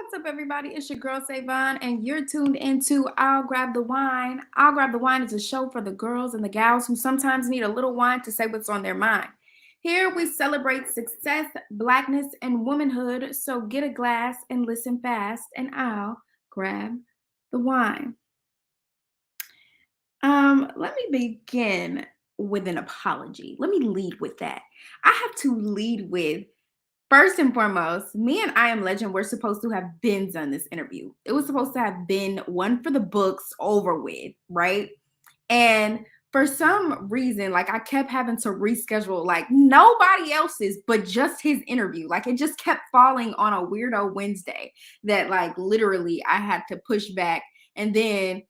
What's up, everybody? It's your girl Savon, and you're tuned into I'll Grab the Wine. I'll Grab the Wine is a show for the girls and the gals who sometimes need a little wine to say what's on their mind. Here we celebrate success, blackness, and womanhood. So get a glass and listen fast, and I'll grab the wine. Let me begin with an apology. Let me lead with that. I have to lead with first and foremost, me and I Am Legend were supposed to have been done this interview. It was supposed to have been one for the books over with, right? And for some reason, like I kept having to reschedule like nobody else's, but just his interview. Like it just kept falling on a weirdo Wednesday that like literally I had to push back. And then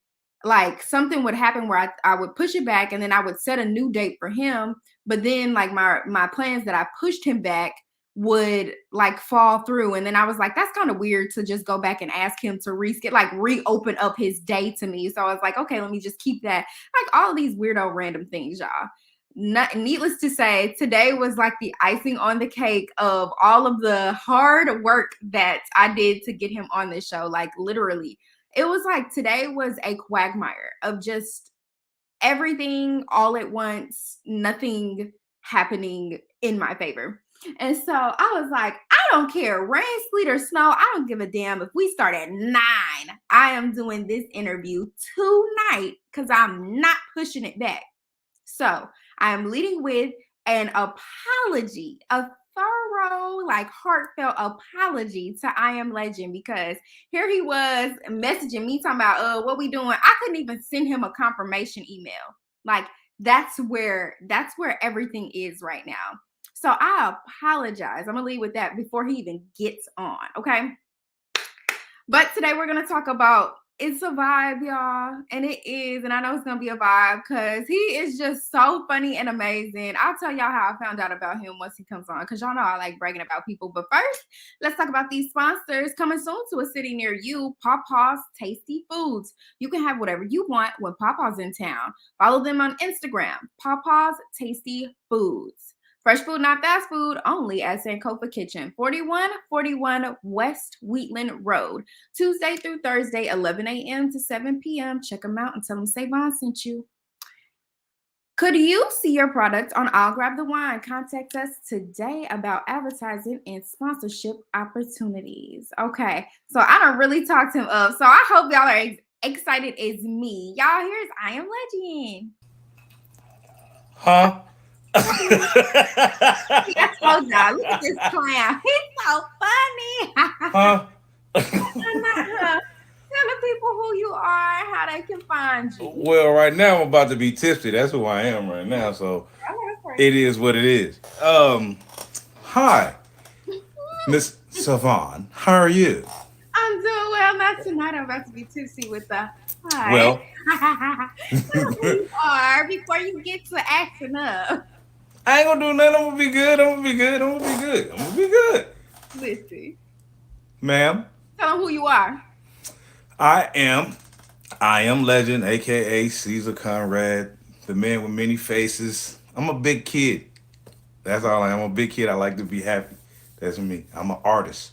like something would happen where I would push it back and then I would set a new date for him. But then like my plans that I pushed him back would like fall through, and then I was like, that's kind of weird to just go back and ask him to reopen up his day to me. So I was like, okay, let me just keep that. Like all of these weirdo random things, y'all. Needless to say, today was like the icing on the cake of all of the hard work that I did to get him on this show. Like literally, it was like today was a quagmire of just everything all at once, nothing happening in my favor. And so I was like, I don't care, rain, sleet, or snow. I don't give a damn if we start at 9. I am doing this interview tonight because I'm not pushing it back. So I am leading with an apology, a thorough, like heartfelt apology to I Am Legend, because here he was messaging me talking about what we doing. I couldn't even send him a confirmation email. Like that's where everything is right now. So I apologize. I'm gonna leave with that before he even gets on. Okay. But today we're gonna talk about it's a vibe, y'all. And it is, and I know it's gonna be a vibe because he is just so funny and amazing. I'll tell y'all how I found out about him once he comes on, because y'all know I like bragging about people. But first, let's talk about these sponsors coming soon to a city near you. Papa's Tasty Foods. You can have whatever you want when Papa's in town. Follow them on Instagram, Papa's Tasty Foods. Fresh food, not fast food, only at Sankofa Kitchen, 4141 West Wheatland Road, Tuesday through Thursday, 11 a.m. to 7 p.m. Check them out and tell them Savon sent you. Could you see your product on I'll Grab the Wine? Contact us today about advertising and sponsorship opportunities. Okay, so I don't really talk to him up, so I hope y'all are excited as me. Y'all, here's I Am Legend. Huh? See, I told y'all, look at this clown. He's so funny. Huh? I'm not her. Tell the people who you are, how they can find you. Well, right now I'm about to be tipsy. That's who I am right now. So it is what it is. Hi, Miss Savon. How are you? I'm doing well. Not tonight. I'm about to be tipsy with the hi. Well, Tell who you are before you get to acting up. I ain't gonna do nothing. I'm gonna be good. I'm gonna be good. I'm gonna be good. I'm gonna be good. Listen, Ma'am, tell them who you are. I am. I am Legend, aka Caesar Conrad, the man with many faces. I'm a big kid. That's all I am. I'm a big kid. I like to be happy. That's me. I'm an artist,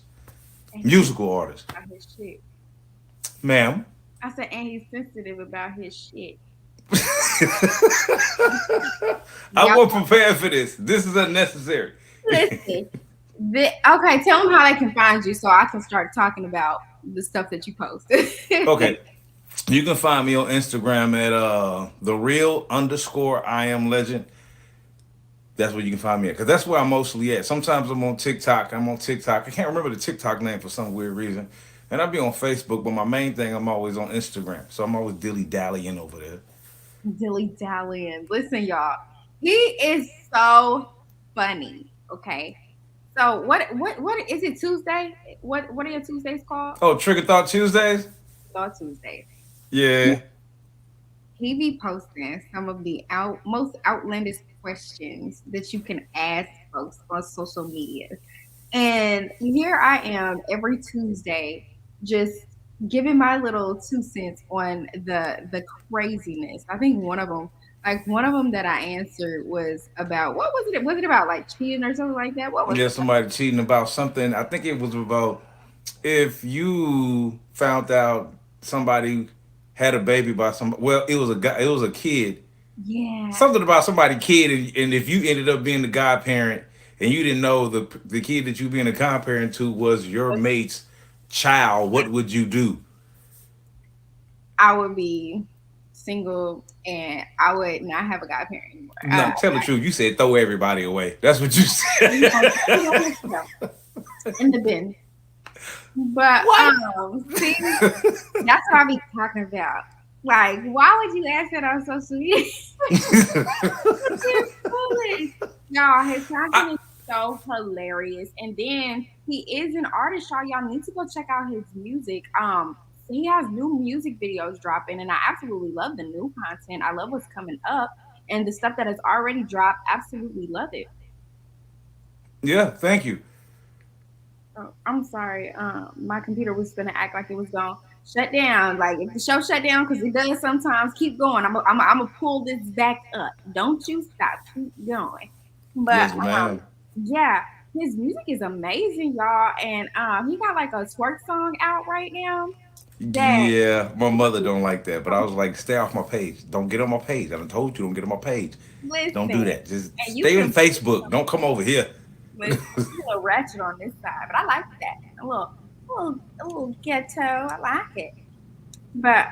And he's musical artist. about his shit. Ma'am. I said, and he's sensitive about his shit. I Y'all, wasn't prepared for this. This is unnecessary. listen. Okay, tell them how they can find you so I can start talking about the stuff that you post. Okay. You can find me on Instagram at the real underscore I am legend. That's where you can find me at. Because that's where I'm mostly at. Sometimes I'm on TikTok. I'm on TikTok. I can't remember the TikTok name for some weird reason. And I'll be on Facebook, but my main thing, I'm always on Instagram. So I'm always dilly dallying over there. Dilly dallying. Listen, y'all. He is so funny. Okay. So what is it Tuesday? What are your Tuesdays called? Oh, Trigger Thought Tuesdays? Thought Tuesdays. Yeah. He be posting some of the most outlandish questions that you can ask folks on social media. And here I am every Tuesday just giving my little 2 cents on the craziness. I think one of them that I answered was about what was it? Was it about like cheating or something like that? What was Yeah, it? somebody cheating about something. I think it was about if you found out somebody had a baby by some, well, it was a guy, it was a kid, Yeah, something about somebody kid, and if you ended up being the godparent and you didn't know the kid that you being a godparent to was your but mate's child, what would you do? I would be single and I would not have a godparent anymore. No, tell the truth. You said throw everybody away. That's what you You know, you said. know, you know, in the bin. But What? see, that's what I be talking about. Like, why would you ask that on social media? It's foolish. Y'all, his I, content is so hilarious. And then he is an artist, y'all. Y'all need to go check out his music. He has new music videos dropping, and I absolutely love the new content. I love what's coming up, and the stuff that has already dropped. Absolutely love it. yeah, thank you. Oh, I'm sorry. My computer was gonna act like it was gonna shut down. Like if the show shut down, because it does sometimes. Keep going. I'm gonna pull this back up. Don't you stop. Keep going. But Yes, ma'am. yeah, his music is amazing, y'all. And he got like a twerk song out right now. That Yeah, my mother don't like that, but I was like, stay off my page. Don't get on my page. I done told you, don't get on my page. Don't do listen, that. Just and you stay can on Facebook. Don't come over here. listen. You a little ratchet on this side, but I like that. A little ghetto. I like it. But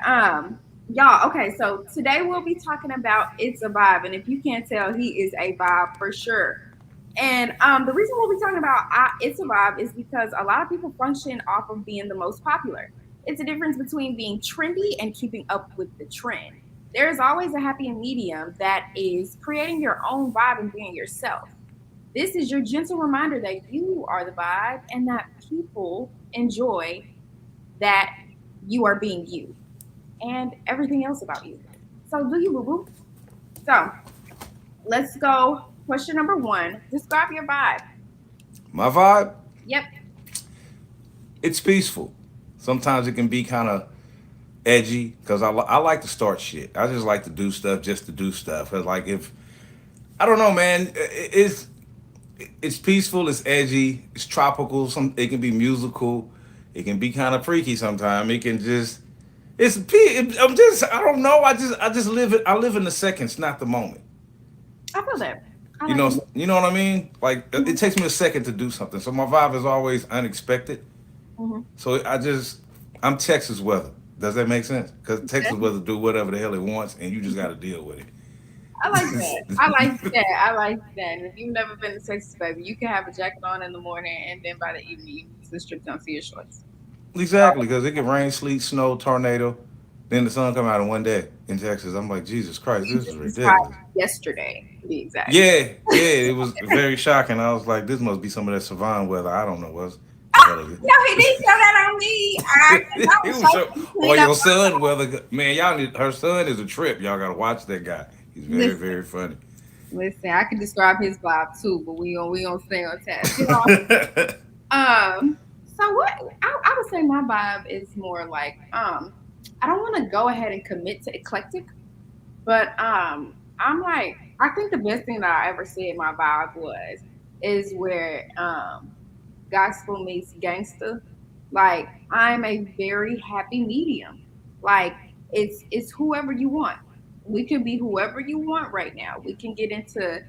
y'all, okay, so today we'll be talking about It's a Vibe. And if you can't tell, he is a vibe for sure. And the reason we'll be talking about It's a Vibe is because a lot of people function off of being the most popular. It's a difference between being trendy and keeping up with the trend. There is always a happy medium that is creating your own vibe and being yourself. This is your gentle reminder that you are the vibe and that people enjoy that you are being you and everything else about you. So, do you, boo boo? So, let's go. Question number one, describe your vibe. My vibe, Yep. it's peaceful. Sometimes it can be kind of edgy because I like to start shit. I just like to do stuff just to do stuff. 'Cause like if I don't know, man, it's peaceful. It's edgy. It's tropical. Some it can be musical. It can be kind of freaky sometimes. It can just I'm just I don't know. I just live it. I live in the seconds, not the moment. I feel that. I You like know, it. you know what I mean? Like it Mhm, takes me a second to do something. So my vibe is always unexpected. mhm. So I'm Texas weather. Does that make sense? Because Texas weather do whatever the hell it wants, and you just got to deal with I like that. I like it. that. I like that. And if you've never been to Texas, baby, you can have a jacket on in the morning, and then by the evening, you can just strip down to your shorts. Exactly, because it can rain, sleet, snow, tornado, then the sun come out in one day in Texas. I'm like, Jesus Christ, We this is just described ridiculous. yesterday, to be exact. Yeah, yeah, it was very shocking. I was like, this must be some of that Savannah weather. I don't know what's the Ah, hell is no, he didn't show that on me. I it was was so, hoping to or clean up. your son weather. Man, y'all need her son is a trip. Y'all gotta watch that guy. He's very, Listen, very funny. listen. I can describe his vibe too, but we don't stay on task. You know. So what I would say my vibe is more like I don't want to go ahead and commit to eclectic, but I'm like I think the best thing that I ever said my vibe was is where gospel meets gangster. Like I'm a very happy medium. Like it's whoever you want. We can be whoever you want right now. We can get into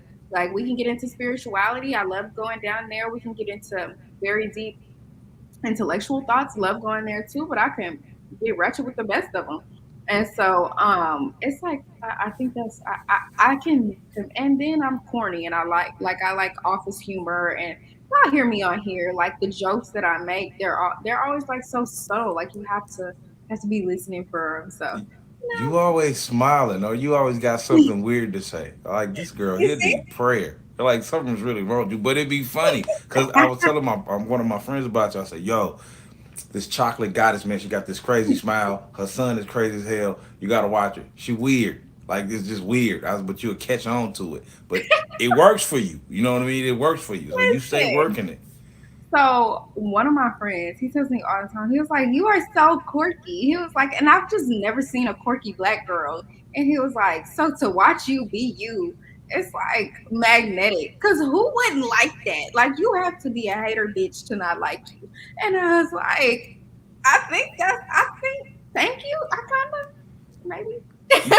spirituality. I love going down there. We can get into very deep intellectual thoughts. Love going there too, but I can get ratchet with the best of them. And so it's like I think that's I can, and then I'm corny and I like office humor, and y'all hear me on here like the jokes that I make they're always like so subtle, like you have to be listening for them. So You always smiling, or you always got something weird to say. Like this girl you here see. need prayer. Like something's really wrong with you. But it'd be funny because I was telling my one of my friends about you. I said, "Yo, this chocolate goddess man, she got this crazy smile. Her son is crazy as hell. You gotta watch her. She weird. Like it's just weird. But you'll catch on to it. But it works for you. You know what I mean? It works for you. So you stay Listen. working it. So one of my friends, he tells me all the time, he was like, "You are so quirky." He was like, and I've just never seen a quirky black girl. And he was like, "So to watch you be you." it's like magnetic. Cause who wouldn't like that? Like you have to be a hater bitch to not like you. And I was like, I think thank you. I kind of You maybe.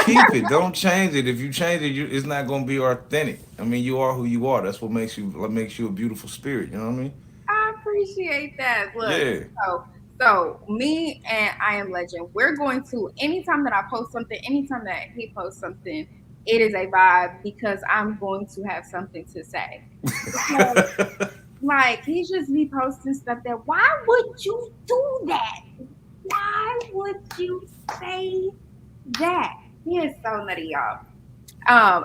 keep it. Don't change it. If you change it, it's not gonna be authentic. I mean, you are who you are. That's what makes you a beautiful spirit. You know what I mean? I appreciate that. Look, Yeah. so so me and I am legend. We're going to anytime that I post something, anytime that he posts something, it is a vibe because I'm going to have something to say. Because like he just be posting stuff that why would you do that? Why would you say that? He is so nutty, y'all.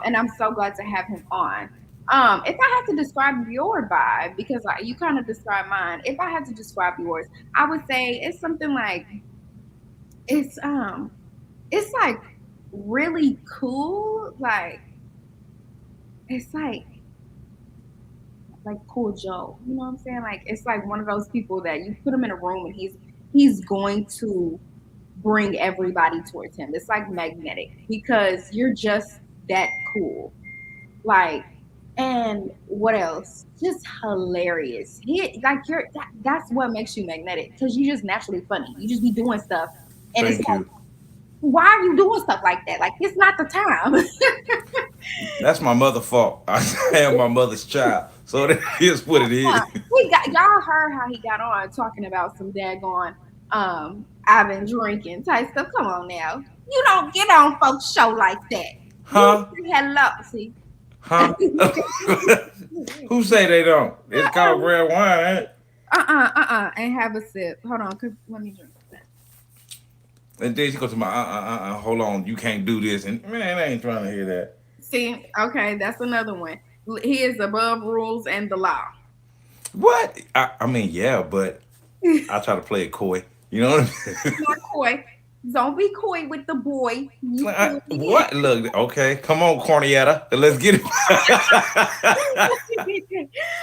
And I'm so glad to have him on. If I had to describe your vibe, because you kind of described mine, if I had to describe yours, I would say it's something like it's um it's like really cool, like it's like cool Joe. You know what I'm saying? Like it's like one of those people that you put him in a room and he's going to bring everybody towards him. It's like magnetic because you're just that cool. Like, and what else? Just hilarious. That's what makes you magnetic because you're just naturally funny. You just be doing stuff, and it's Thank like, you. why are you doing stuff like that? Like, it's not the time. That's my mother's fault. I am my mother's child. So that is what it is. He got y'all heard how he got on talking about some daggone I've been drinking type stuff. Come on now. You don't get on folks show like that. You Huh? say hello. See. Huh? Who say they don't? It's called red wine, ain't it? And have a sip. Hold on, let me drink that. And then she goes to my hold on, you can't do this. And man, I ain't trying to hear that. See, okay, that's another one. He is above rules and the law. What? I mean, yeah, but I try to play it coy. You know what I mean? Not coy. Don't be coy with the boy. You feel me? What? Look, okay, come on, Cornietta, let's get it.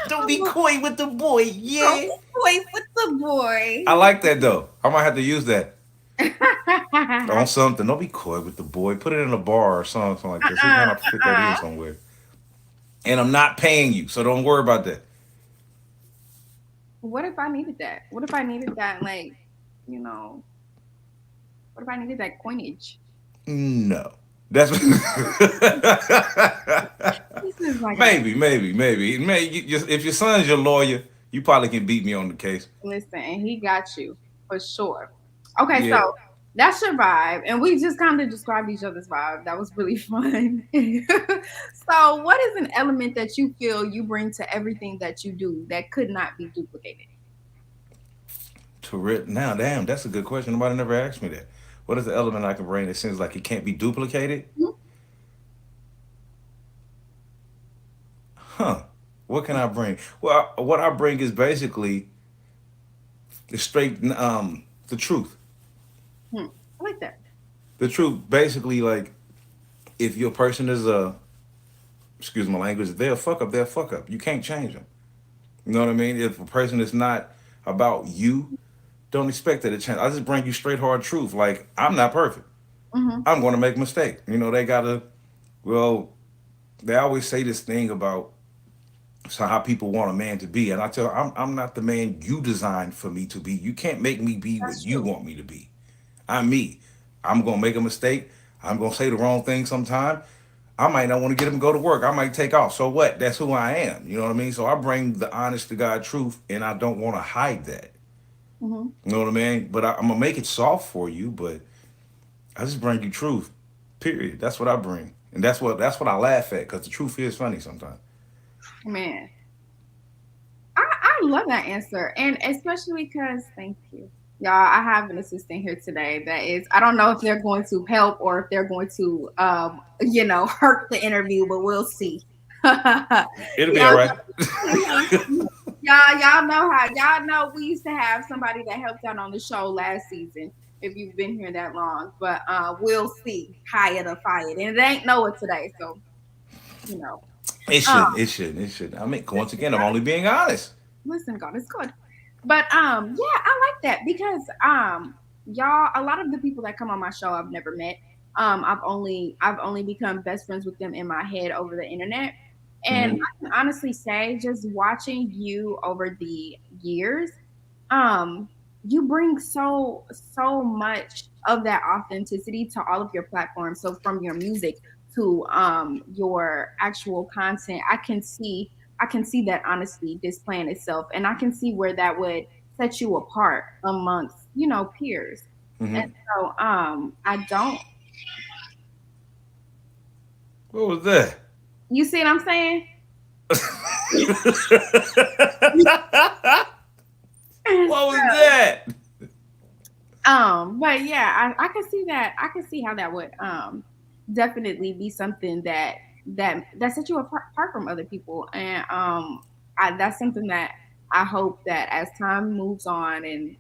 Don't be coy with the boy, Don't yeah. be coy with the boy. I like that though. I might have to use that on something. Don't be coy with the boy. Put it in a bar or something like this. See, kind of fit that in uh. somewhere. And I'm not paying you, so don't worry about that. What if I needed that? What if I needed that, like, you know, what if I needed that coinage? No, that's This is like a maybe. If your son's your lawyer, you probably can beat me on the case. listen, and he got you for sure. Okay, Yeah, so that's your vibe, and we just kind of described each other's vibe. That was really fun. So, what is an element that you feel you bring to everything that you do that could not be duplicated? now, damn, that's a good question. Nobody never asked me that. What is the element I can bring that seems like it can't be duplicated? Mhm. Huh? What can I bring? Well, what I bring is basically the straight, the truth. Hmm. I like that. The truth, basically, like if your person is a, excuse my language, if they're a fuck up, they're a fuck up. You can't change them. You know what I mean? If a person is not about you, don't expect that to change. I just bring you straight hard truth. Like I'm not perfect. Hmm. I'm going to make a mistake. You know, they gotta. Well, they always say this thing about so how people want a man to be, and I tell I'm not the man you designed for me to be. You can't make me be what That's you true. want me to be. I'm me. I'm gonna make a mistake. I'm gonna say the wrong thing sometime. I might not want to get him to go to work. I might take off. So what? That's who I am. You know what I mean? So I bring the honest to God truth, and I don't want to hide that. Hmm. You know what I mean? But I'm gonna make it soft for you. But I just bring you truth. Period. That's what I bring, and that's what I laugh at because the truth is funny sometimes. Man, I love that answer, and especially because thank you, y'all. I have an assistant here today that is. I don't know if they're going to help or if they're going to, hurt the interview, but we'll see. y'all, It'll be all right. y'all know how y'all know we used to have somebody that helped out on the show last season. If you've been here that long, but we'll see. Hired or fired, and it ain't Noah today, so you know. It Um, shouldn't. It shouldn't. It shouldn't. I mean, once again, I'm only being honest. listen, God is good. But yeah, I like that because y'all, a lot of the people that come on my show I've never met. I've only become best friends with them in my head over the internet. And Hmm. I can honestly say, just watching you over the years, um, you bring so much of that authenticity to all of your platforms. So from your music to your actual content, I can see that honesty displaying itself, and I can see where that would set you apart amongst peers. And Hmm. so I don't. What was that? You see what I'm saying? What was that? But yeah, I can see that. I can see how that would definitely be something that sets you apart from other people, and that's something that I hope that as time moves on and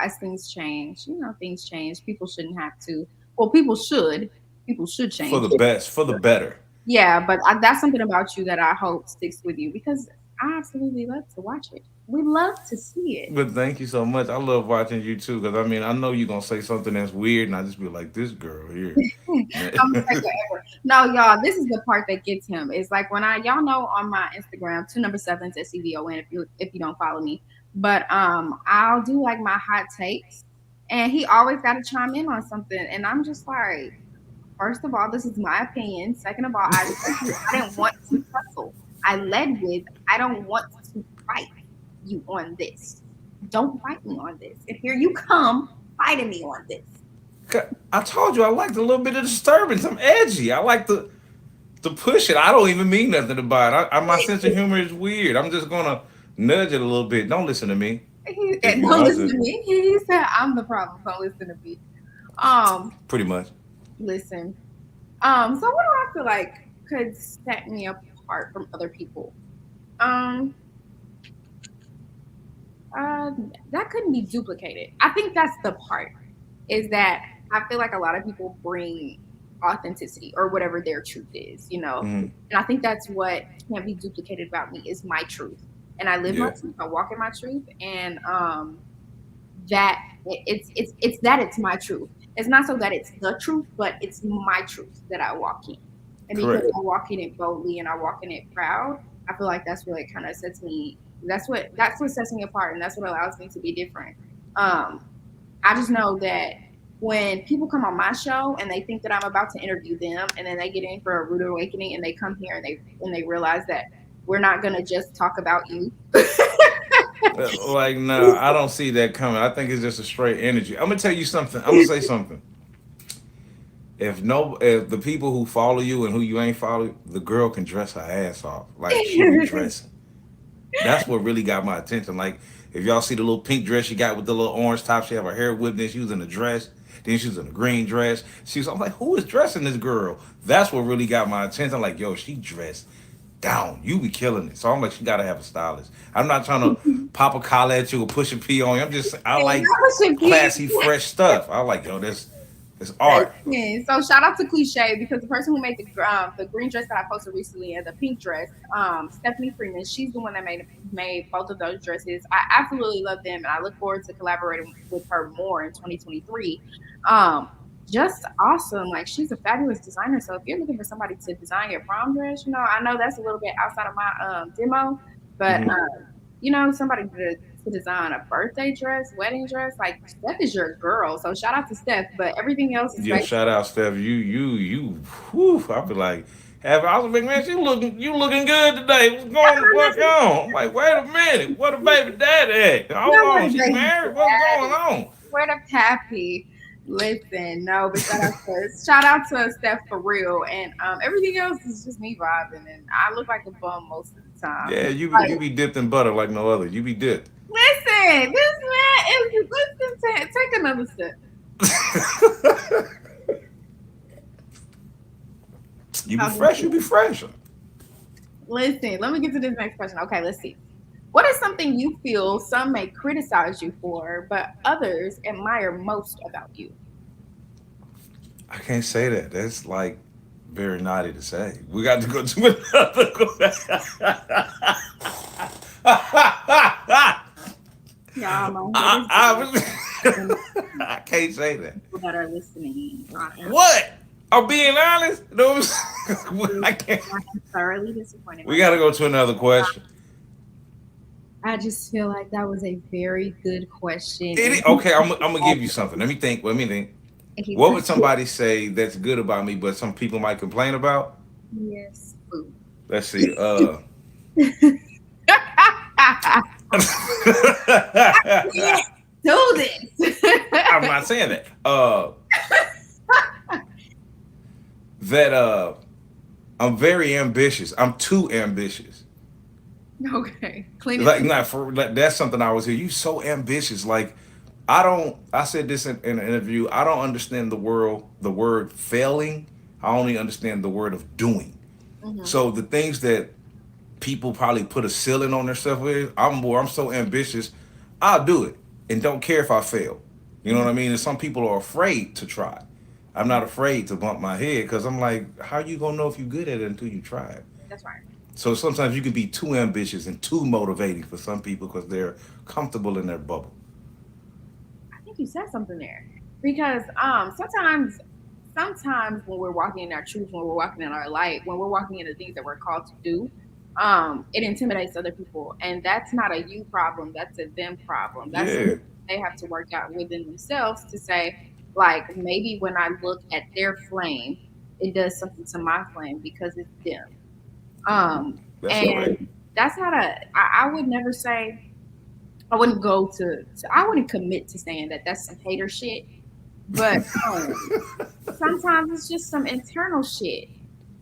as things change, things change. People shouldn't have to. Well, people should For change. the best, for the better. Yeah, but that's something about you that I hope sticks with you because I absolutely love to watch it. We love to see But thank you so much. I love watching you too, because I mean, I know you're gonna say something that's weird, and I just be like, this girl here. it. I'm gonna say whatever. No, y'all, this is the part that gets him. It's like when y'all know on my Instagram, 2 number 7s at CVON if you don't follow me. But I'll do like my hot takes and he always gotta chime in on something. And I'm just like, first of all, this is my opinion. Second of all, I didn't want to tussle. I led with, I don't want to fight you on this. Don't fight me on this. And here you come fighting me on this. I told you I like a little bit of disturbance. I'm edgy. I like to push it. I don't even mean nothing about it. My sense of humor is weird. I'm just gonna nudge it a little bit. Don't listen to me. If you Don't want listen to, to me. He said I'm the problem. Don't listen to me. Um, pretty much. listen. So what do I feel like could set me apart from other people? Um, uh, that couldn't be duplicated. I think that's the part is that I feel like a lot of people bring authenticity or whatever their truth is. Hmm. And I think that's what can't be duplicated about me is my truth. And I live my Yeah, truth. I walk in my truth, and that it's that it's my truth. It's not so that it's the truth, but it's my truth that I walk in. And because correct. I walk in it boldly and I walk in it proud, I feel like that's what it kind of sets me. That's what sets me apart, and that's what allows me to be different. Um, I just know that when people come on my show and they think that I'm about to interview them, and then they get in for a rude awakening, and they come here and they realize that we're not gonna just talk about you. Like, no, I don't see that coming. I think it's just a straight energy. I'm gonna tell you something. I'm gonna say something. If the people who follow you and who you ain't follow, the girl can dress her ass off. Like she be dressing. That's what really got my attention. Like if y'all see the little pink dress she got with the little orange top, she have her hair whipped. Then she was in a dress. Then she was in a green dress. I'm like, who is dressing this girl? That's what really got my attention. I'm like, yo, she dressed down. You be killing it. So I'm like, she gotta have a stylist. I'm not trying to pop a collar at you or push a P on you. I And like that should be classy, fresh stuff. I like, yo, this art. listen. So shout out to Cliche because the person who made the green dress that I posted recently and the pink dress, Stephanie Freeman, she's the one that made both of those dresses. I absolutely love them, and I look forward to collaborating with her more in 2023. Um, just awesome. Like she's a fabulous designer. So if you're looking for somebody to design your prom dress, I know that's a little bit outside of my demo, but Hmm. somebody to design a birthday dress, wedding dress. Like Steph is your girl. So shout out to Steph. But everything else is Yeah, based. shout out Steph. You. Whew, I be like, I was like, man, you looking good today. What's going the fuck on? I'm like, wait a minute, what a baby daddy at? Hold No, on, where she the married? What's going on? where the pappy? Listen, no, but shout out to Steph for real, and everything else is just me vibing, and I look like a bum most of the time. Yeah, Like, you be dipped in butter like no other. You be dipped. listen, this man is listen. Take another sip. You be fresh. You be fresh. Listen, let me get to this next question. Okay, let's see. What is something you feel some may criticize you for, but others admire most about you? I can't say that. That's like very naughty to say. We got to go to another. Y'all, my head I, is I, big, was, and I can't say that. people that are listening. What? I'm being honest. No, I can't. I am thoroughly disappointed We right got to go to another question. now. I just feel like that was a very good question, Okay, I'm gonna give you something. Let me think. Let me think. and he What took would somebody say that's good about me, but some people might complain about? yes food. Let's see. Yes, do this. I'm not saying that. That I'm very ambitious. I'm too ambitious. Okay, clean it. Like not for like, that's something I was here. You so ambitious. Like I don't. I said this in an interview. I don't understand the word failing. I only understand the word of doing. Mm-hmm. So the things that people probably put a ceiling on themselves with, I'm more. I'm so ambitious. I'll do it and don't care if I fail. You know Mm-hmm. what I mean? And some people are afraid to try. I'm not afraid to bump my head because I'm like, how you gonna know if you're good at it until you try it? That's right. So sometimes you can be too ambitious and too motivating for some people because they're comfortable in their bubble. I think you said something there because sometimes when we're walking in our truth, when we're walking in our light, when we're walking in the things that we're called to do, it intimidates other people, and that's not a you problem. That's a them problem. That's something Yeah, they have to work out within themselves to say, like maybe when I look at their flame, it does something to my flame because it's them. Um, that's and correct. that's not a. I would never say I wouldn't go to I wouldn't commit to saying that that's some hater shit, but um, sometimes it's just some internal shit.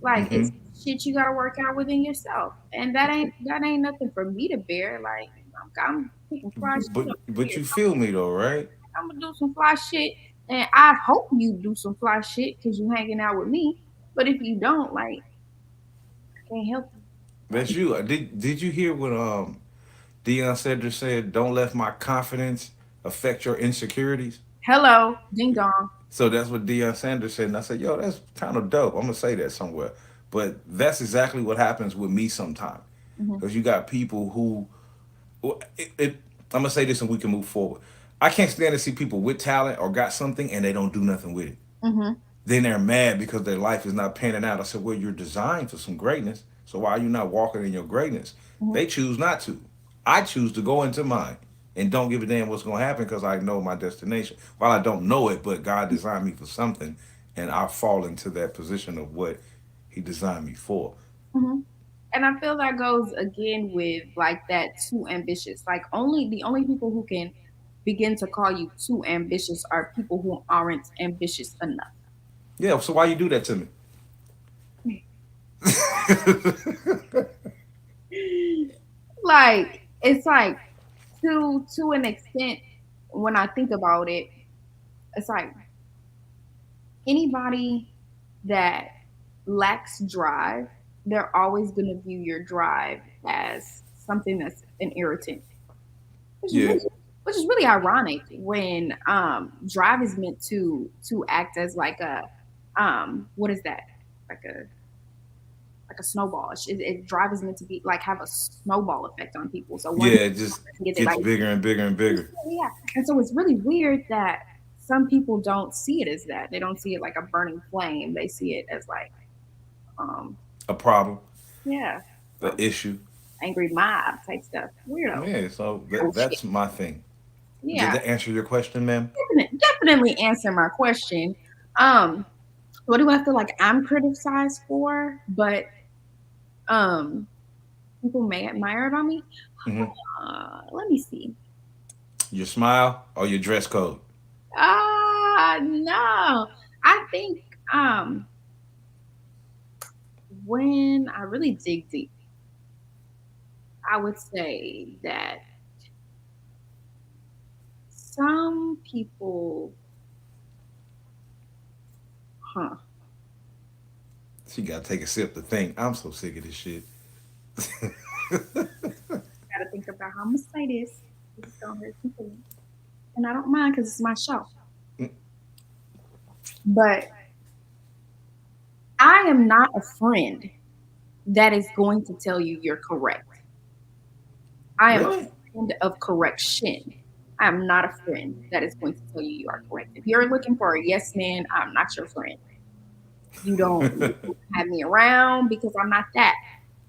Like Hmm. it's shit you gotta work out within yourself, and that ain't nothing for me to bear. Like I'm taking fly shit over But here. you feel me though, right? I'm gonna do some fly shit, and I hope you do some fly shit because you hanging out with me. But if you don't, like, I can't help you. That's you. Did you hear what Deion Sanders said? Don't let my confidence affect your insecurities. Hello, ding dong. So that's what Deion Sanders said, and I said, "Yo, that's kind of dope." I'm gonna say that somewhere, but that's exactly what happens with me sometimes. Hmm. Because you got people who, well, I'm gonna say this, and we can move forward. I can't stand to see people with talent or got something and they don't do nothing with it. Hmm. Then they're mad because their life is not panning out. I said, well, you're designed for some greatness. So why are you not walking in your greatness? Hmm. They choose not to. I choose to go into mine and don't give a damn what's going to happen because I know my destination. Well, I don't know it, but God designed me for something, and I fall into that position of what He designed me for. Hmm. And I feel that goes again with like that too ambitious. Like the only people who can begin to call you too ambitious are people who aren't ambitious enough. Yeah, so why you do that to me? Like it's like to an extent when I think about it, it's like anybody that lacks drive, they're always going to view your drive as something that's an irritant, which is Yeah, really which is really ironic when drive is meant to act as like a what is that, like a snowball. Drive is meant to be like have a snowball effect on people. So one yeah, it just person gets it gets like bigger and bigger and bigger. yeah, and so it's really weird that some people don't see it as that. They don't see it like a burning flame. They see it as like um A problem, yeah, an issue. angry mob type stuff. Weirdo. Yeah, so Oh shit. that's my thing. Did Yeah, that answer your question, ma'am? definitely answer my question. Um, what do I feel like I'm criticized for? But um, people may admire about me. Hmm. Let me see. Your smile or your dress code? No, I think um when I really dig deep, I would say that some people, huh? She got to take a sip to think. I'm so sick of this shit. Got to think about how I'm gonna say this. It's gonna hurt some feelings, and I don't mind because it's my show. But I am not a friend that is going to tell you you're correct. I am a Really? friend of correction. I am not a friend that is going to tell you you are correct. If you're looking for a yes man, I'm not your friend. You don't have me around because I'm not that.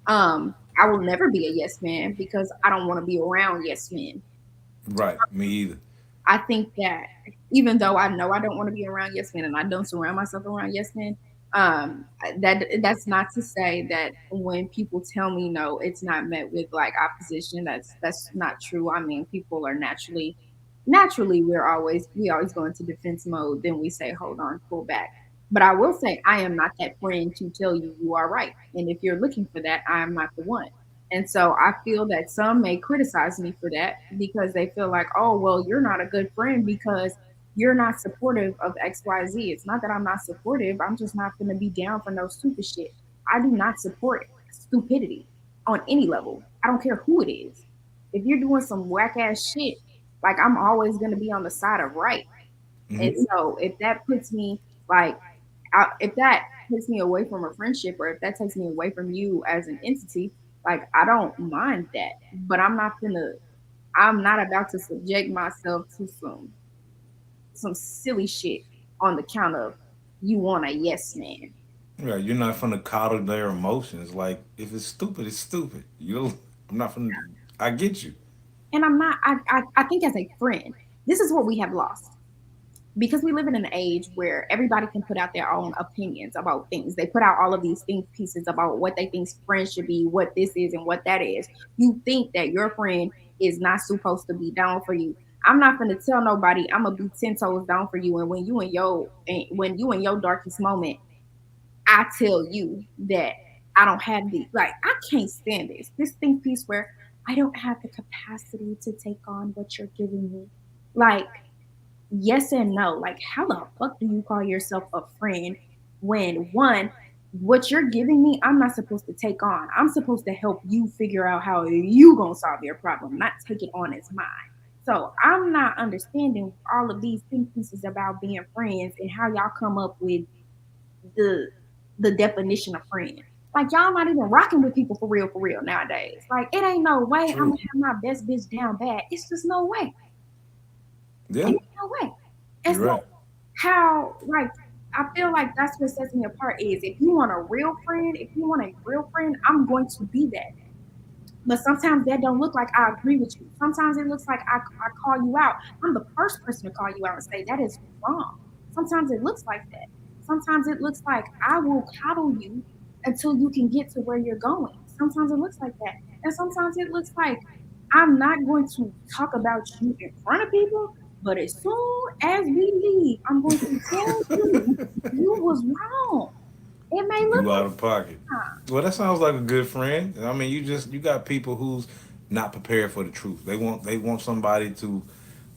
I will never be a yes man because I don't want to be around yes men. Right, me either. I think that even though I know I don't want to be around yes men and I don't surround myself around yes men, that's not to say that when people tell me no, it's not met with like opposition. That's not true. I mean, people are naturally we always go into defense mode. Then we say, hold on, pull back. But I will say I am not that friend to tell you you are right. And if you're looking for that, I am not the one. And so I feel that some may criticize me for that because they feel like, oh, well, you're not a good friend because you're not supportive of XYZ. It's not that I'm not supportive. I'm just not going to be down for no stupid shit. I do not support stupidity on any level. I don't care who it is. If you're doing some whack ass shit, like I'm always going to be on the side of right. And Hmm. so if that puts me like if that takes me away from a friendship or if that takes me away from you as an entity, like I don't mind that. But I'm not about to subject myself to some silly shit on the count of you want a yes man. Right, you're not gonna coddle their emotions. Like if it's stupid, it's stupid. I'm not gonna. I get you. And I'm not I think as a friend, this is what we have lost. Because we live in an age where everybody can put out their own opinions about things. They put out all of these think pieces about what they think friends should be, what this is and what that is. You think that your friend is not supposed to be down for you. I'm not gonna tell nobody I'm gonna be 10 toes down for you. And when you in your darkest moment, I tell you that I don't have the like I can't stand this think piece where I don't have the capacity to take on what you're giving me. Like yes and no. Like, how the fuck do you call yourself a friend when one, what you're giving me, I'm not supposed to take on. I'm supposed to help you figure out how you gonna solve your problem, not take it on as mine. So I'm not understanding all of these think pieces about being friends and how y'all come up with the the definition of friend. Like y'all not even rocking with people for real nowadays. Like it ain't no way I'm True. gonna have my best bitch down bad. It's just no way. Yeah, Ain't no way. And you're so right. how like I feel like that's what sets me apart is if you want a real friend, if you want a real friend, I'm going to be that. But sometimes that don't look like I agree with you. Sometimes it looks like I call you out. I'm the first person to call you out and say that is wrong. Sometimes it looks like that. Sometimes it looks like I will coddle you until you can get to where you're going. Sometimes it looks like that. And sometimes it looks like I'm not going to talk about you in front of people, but as soon as we leave, I'm going to tell you you was wrong. It may look You out like of pocket. that. Well, that sounds like a good friend. I mean, you got people who's not prepared for the truth. They want somebody to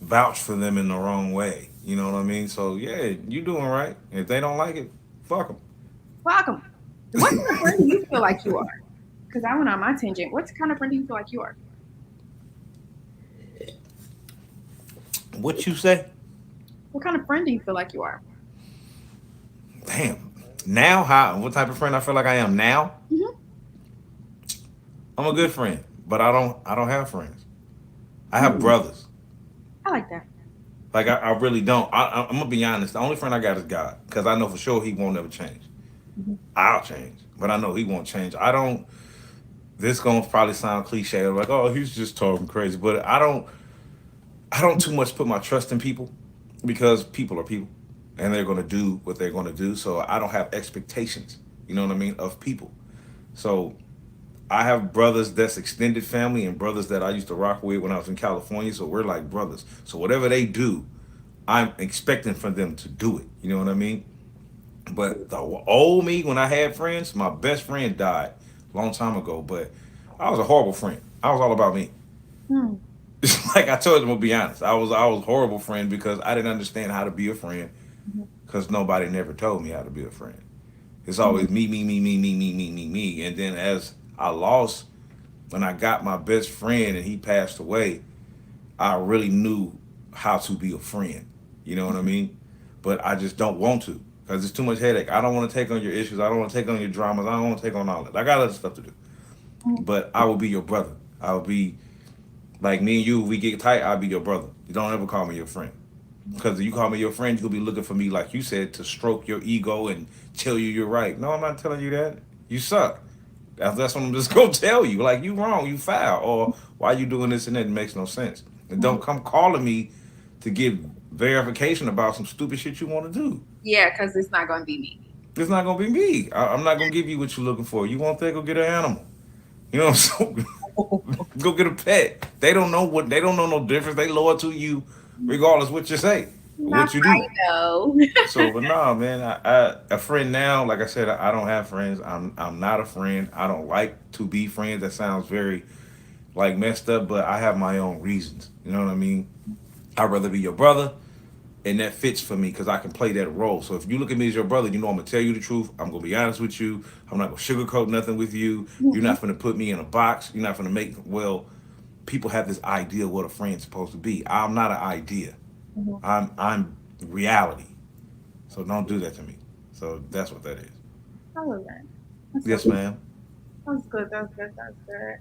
vouch for them in the wrong way. You know what I mean? So yeah, you doing right. If they don't like it, fuck them. Fuck 'em. What kind of friend do you feel like you are? Because I went on my tangent. What kind of friend do you feel like you are? What you say? What kind of friend do you feel like you are? Damn. Now, how? What type of friend I feel like I am now? Hmm. I'm a good friend, but I don't have friends. I have Mm, brothers. I like that. Like I really don't. I'm gonna be honest. The only friend I got is God, because I know for sure He won't ever change. Mhm. I'll change, but I know He won't change. I don't. This gonna probably sound cliche, like oh he's just talking crazy, but I don't. I don't too much put my trust in people because people are people, and they're gonna do what they're gonna do. So I don't have expectations. You know what I mean of people. So I have brothers that's extended family and brothers that I used to rock with when I was in California. So we're like brothers. So whatever they do, I'm expecting for them to do it. You know what I mean? But the old me, when I had friends, my best friend died a long time ago. But I was a horrible friend. I was all about me. Hmm. Like I told them, to be honest, I was a horrible friend because I didn't understand how to be a friend Mhm. because nobody never told me how to be a friend. It's Mhm. always me, me, me, me, me, me, me, me, me. And then as I lost, when I got my best friend and he passed away, I really knew how to be a friend. You know what I mean? But I just don't want to because it's too much headache. I don't want to take on your issues. I don't want to take on your dramas. I don't want to take on all that. I got other stuff to do. Mhm. But I will be your brother. I will be like me and you. If we get tight, I'll be your brother. You don't ever call me your friend. Because you call me your friend, you'll be looking for me, like you said, to stroke your ego and tell you you're right. No, I'm not telling you that. You suck. That's what I'm just gonna tell you. Like, you wrong, you foul, or why you doing this and that? It makes no sense. And don't come calling me to get verification about some stupid shit you want to do. Yeah, because it's not going to be me. It's not gonna be me. I'm not gonna give you what you're looking for. You want that? Go get an animal. You know what I'm saying? Go get a pet. They don't know no difference. They loyal to you, regardless what you say, or Not what you do. right though. So, but nah, man, I a friend now. Like I said, I don't have friends. I'm not a friend. I don't like to be friends. That sounds very like messed up, but I have my own reasons. You know what I mean? I'd rather be your brother, and that fits for me because I can play that role. So if you look at me as your brother, you know I'm gonna tell you the truth. I'm gonna be honest with you. I'm not gonna sugarcoat nothing with you. You're not gonna put me in a box. You're not gonna make well. People have this idea of what a friend's supposed to be. I'm not an idea. Mhm. I'm reality. So don't do that to me. So that's what that is. I love that. That's so Yes, ma'am. that's good. That's good. That's good.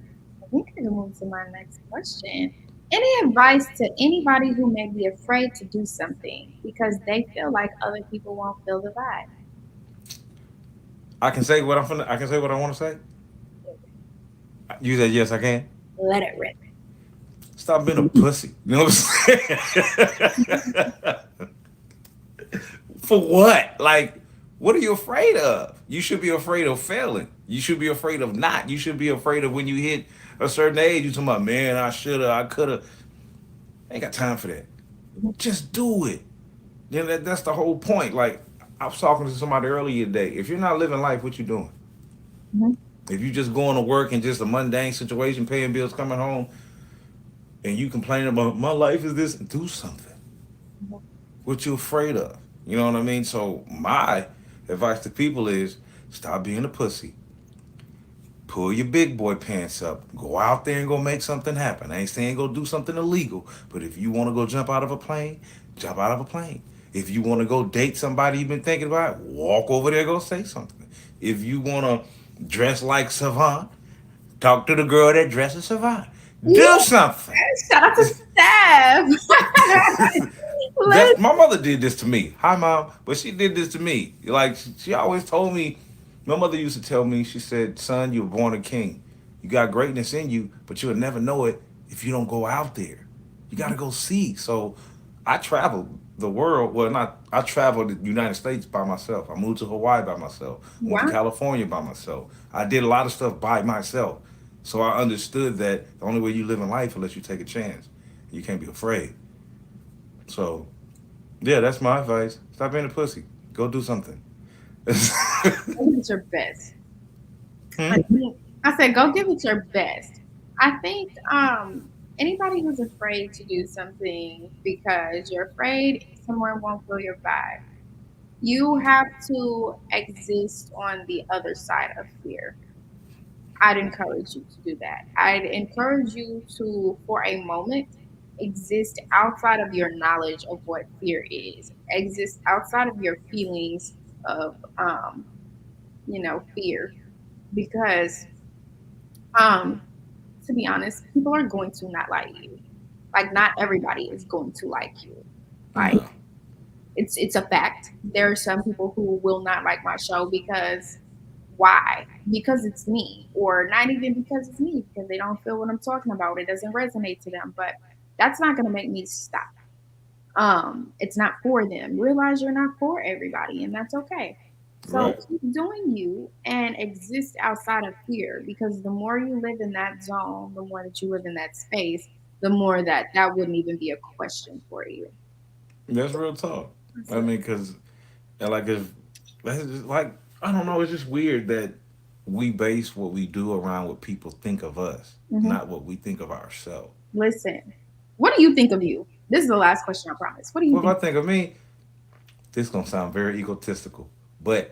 We can move to my next question. Any advice to anybody who may be afraid to do something because they feel like other people won't feel the vibe? I can say what I'm finna, I can say what I want to say. You said yes, I can. Let it rip. Stop being a pussy. You know what I'm saying? For what? Like, what are you afraid of? You should be afraid of failing. You should be afraid of not. You should be afraid of when you hit a certain age. You talking about, man, I shoulda, I coulda. Ain't got time for that. Just do it. Then that's the whole point. Like, I was talking to somebody earlier today. If you're not living life, what you doing? Mhm. If you just going to work and just a mundane situation, paying bills, coming home, and you complaining about my life is this, do something. What you afraid of? You know what I mean? So my advice to people is stop being a pussy. Pull your big boy pants up. Go out there and go make something happen. I ain't saying go do something illegal, but if you want to go jump out of a plane, jump out of a plane. If you want to go date somebody you've been thinking about, walk over there, go say something. If you want to dress like Savant, talk to the girl that dresses Savant. Do Yeah, something. shout out to Steph. That's Let's. my mother did this to me. Hi, mom, but she did this to me. Like she always told me. My mother used to tell me. She said, "Son, you were born a king. You got greatness in you, but you'll never know it if you don't go out there. You got to go see." So, I traveled the world. Well, not I traveled the United States by myself. I moved to Hawaii by myself. I went to Wow. California by myself. I did a lot of stuff by myself. So I understood that the only way you live in life unless you take a chance. You can't be afraid. So yeah, that's my advice. Stop being a pussy. Go do something. Go give it your best. I Hmm? think I said go give it your best. I think anybody who's afraid to do something because you're afraid someone won't feel your vibe, you have to exist on the other side of fear. I'd encourage you to do that. I'd encourage you to, for a moment, exist outside of your knowledge of what fear is. Exist outside of your feelings of, fear, because, um, to be honest, people are going to not like you. Like, not everybody is going to like you. Like, No. it's a fact. There are some people who will not like my show because why? Because it's me, or not even because it's me, because they don't feel what I'm talking about. It doesn't resonate to them. But that's not going to make me stop. It's not for them. Realize you're not for everybody, and that's okay. So Right. keep doing you and exist outside of fear, because the more you live in that zone, the more that you live in that space, the more that that wouldn't even be a question for you. That's real talk. That's I it. mean, because like if that's just like I don't know. It's just weird that we base what we do around what people think of us, Mhm. not what we think of ourselves. Listen, what do you think of you? This is the last question, I promise. What do you Well, think? if I think of me, this gonna sound very egotistical, but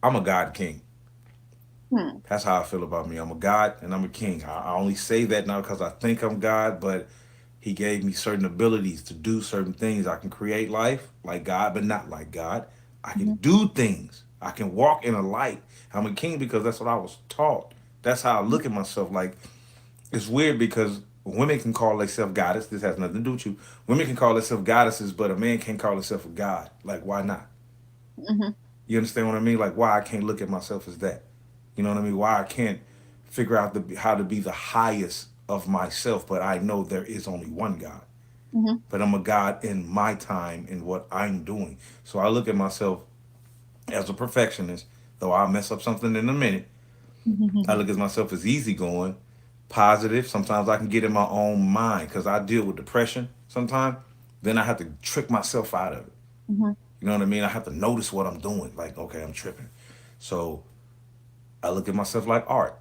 I'm a God king. Hmm. That's how I feel about me. I'm a God and I'm a king. I only say that not because I think I'm God, but He gave me certain abilities to do certain things. I can create life like God, but not like God. I can Mhm. do things. I can walk in a light. I'm a king because that's what I was taught. That's how I look at myself. Like, it's weird because women can call themselves goddess. This has nothing to do with you. Women can call themselves goddesses, but a man can't call himself a god. Like, why not? Mhm. You understand what I mean? Like, why I can't look at myself as that? You know what I mean? Why I can't figure out how to be the highest of myself, but I know there is only one God. Mhm. But I'm a God in my time in what I'm doing. So I look at myself as a perfectionist, though I'll mess up something in a minute. I look at myself as easygoing, positive. Sometimes I can get in my own mind because I deal with depression sometimes. Then I have to trick myself out of it. Mhm. You know what I mean? I have to notice what I'm doing. Like, okay, I'm tripping. So I look at myself like art,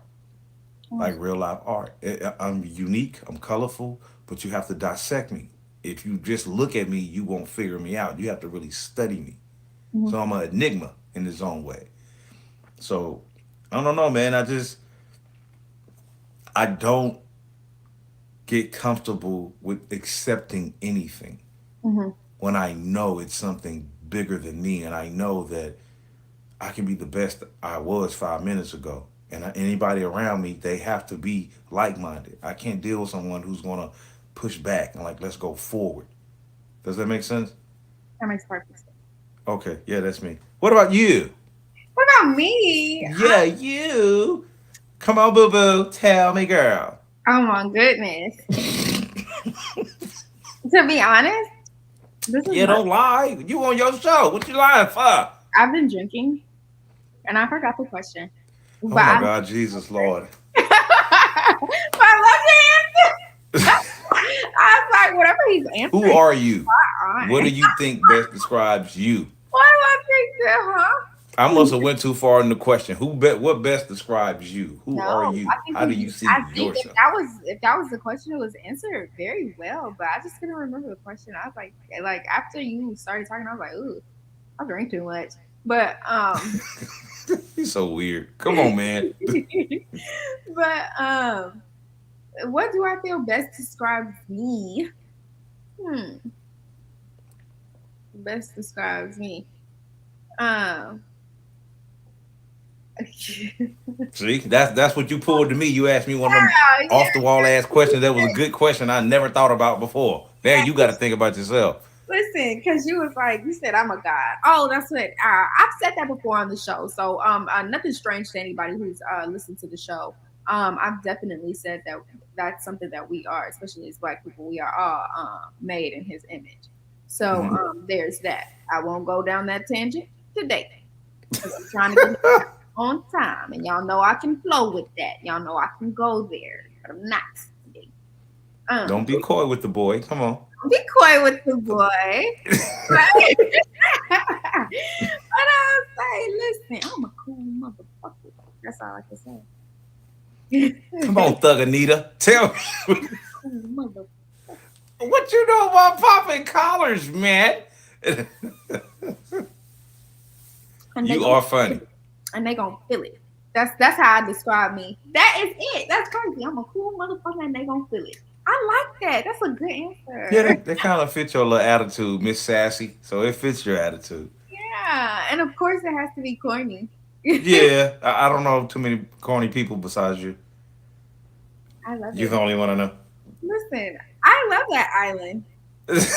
like Oh, real life art. I'm unique, I'm colorful, but you have to dissect me. If you just look at me, you won't figure me out. You have to really study me. mhm. So I'm an enigma in his own way. So I don't know, man. I don't get comfortable with accepting anything Mhm. when I know it's something bigger than me, and I know that I can be the best I was 5 minutes ago. And anybody around me, they have to be like minded. I can't deal with someone who's gonna push back and like, let's go forward. Does that make sense? That makes perfect sense. Okay, yeah, that's me. What about you? What about me? Yeah, you. Come on, boo boo. Tell me, girl. Oh my goodness. To be honest, this is Yeah, my. don't lie. You on your show. What you lying for? I've been drinking, and I forgot the question, Oh but my I. God, Jesus Lord. I love your answer. I was like, whatever he's Who answering, are you? What do fine. you think best describes you? What do I think that, huh? I Hmm. must have went too far in the question. What best describes you? Who No, are you? I think How do you see I think yourself? if that was the question, it was answered very well. But I just couldn't remember the question. I was like after you started talking, I was like, ooh, I drink too much. But You're so weird. Come on, man. but what do I feel best describes me? Hmm, best describes me. Um, See, that's what you pulled to me. You asked me one of them yeah, off the wall ass questions. That was a good question I never thought about before. Now yeah. you got to think about yourself. Listen, because you was like, you said I'm a god. Oh, that's what I've said that before on the show. So nothing strange to anybody who's listened to the show. I've definitely said that that's something that we are, especially as Black people. We are all made in His image. So Hmm. there's that. I won't go down that tangent today because I'm trying to get on time, and y'all know I can flow with that. Y'all know I can go there, but I'm not today. Don't But be coy with the boy. Come on. be coy with the boy. Right? But I was like, listen, I'm a cool motherfucker. That's all I can Come say. on, Thug Anita. Tell me Cool motherfucker. what you know about popping collars, man. And they You gonna are feel funny. it. And they gonna feel it. That's how I describe me. That is it. That's crazy. I'm a cool motherfucker and they gonna feel it. I like that. That's a good Yeah, answer. that kind of fits your little attitude, Miss Sassy. So it fits your attitude. Yeah. And of course it has to be corny. Yeah, I don't know too many corny people besides you. I love You're it. the only one I know. Listen, I love that island. As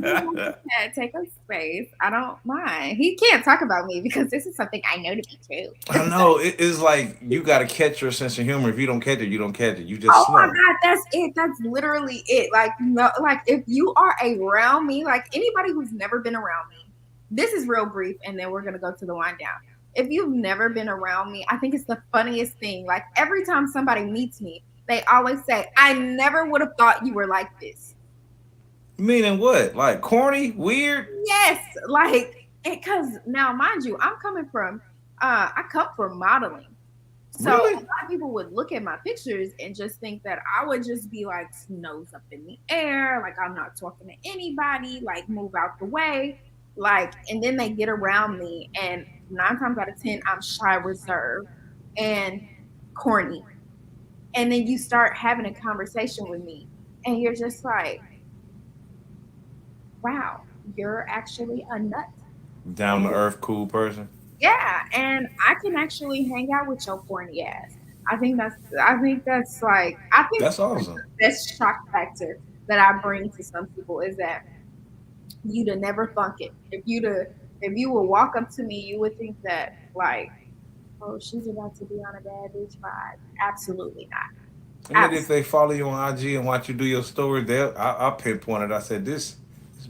long as Uncle Pat take up space, I don't mind. He can't talk about me because this is something I know to be true. I know it's like you got to catch your sense of humor. If you don't catch it, you don't catch it. You just Oh my slow. god, that's it. That's literally it. Like no, like if you are around me, like anybody who's never been around me, this is real brief, and then we're gonna go to the wind down. If you've never been around me, I think it's the funniest thing. Like every time somebody meets me, they always say, "I never would have thought you were like this." Meaning what? Like corny, weird? Yes, like because now, mind you, I come from modeling. So a Really? lot of people would look at my pictures and just think that I would just be like nose up in the air, like I'm not talking to anybody, like move out the way. Like, and then they get around me, and 9 times out of 10, I'm shy, reserved, and corny. And then you start having a conversation with me, and you're just like, wow, you're actually a nut. Down to earth, cool person. Yeah, and I can actually hang out with your corny ass. I think that's like I think That's awesome. the best shock factor that I bring to some people is that you'd have never thunk it. If you would walk up to me, you would think that like, oh, she's about to be on a bad bitch vibe. Absolutely And not. then if they follow you on IG and watch you do your story, I pinpointed. I said this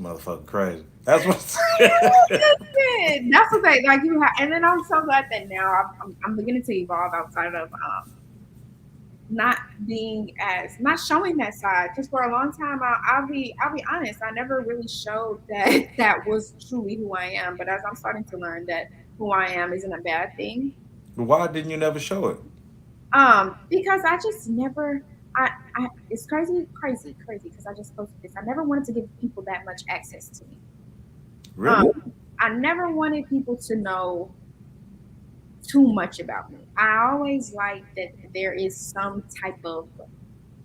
motherfucker crazy. That's what. Listen, that's what they like. You have, and then I'm so glad that now I'm beginning to evolve outside of not being as not showing that side. Just for a long time, I'll be honest. I never really showed that that was truly who I am. But as I'm starting to learn that who I am isn't a bad thing, Why didn't you never show it? because I just never. I it's crazy because I just posted this. I never wanted to give people that much access to me. Um, Really? I never wanted people to know too much about me. I always like that there is some type of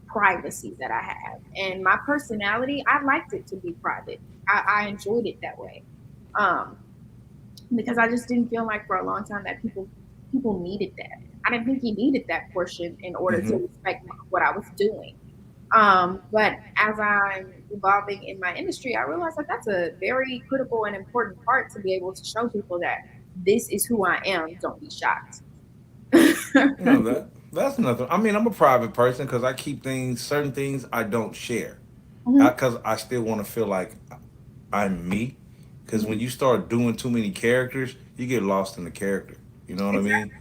privacy that I have. And my personality, I liked it to be private. I enjoyed it that way. Um, because I just didn't feel like for a long time that people needed that. I didn't think you needed that portion in order to Mm-hmm. respect what I was doing. But as I'm evolving in my industry, I realized that that's a very critical and important part to be able to show people that this is who I am. Don't be shocked. No, that's nothing. I mean, I'm a private person because I keep things, certain things I don't share, Mhm, because I still want to feel like I'm me. Because mhm. when you start doing too many characters, you get lost in the character. You know what I Exactly. mean?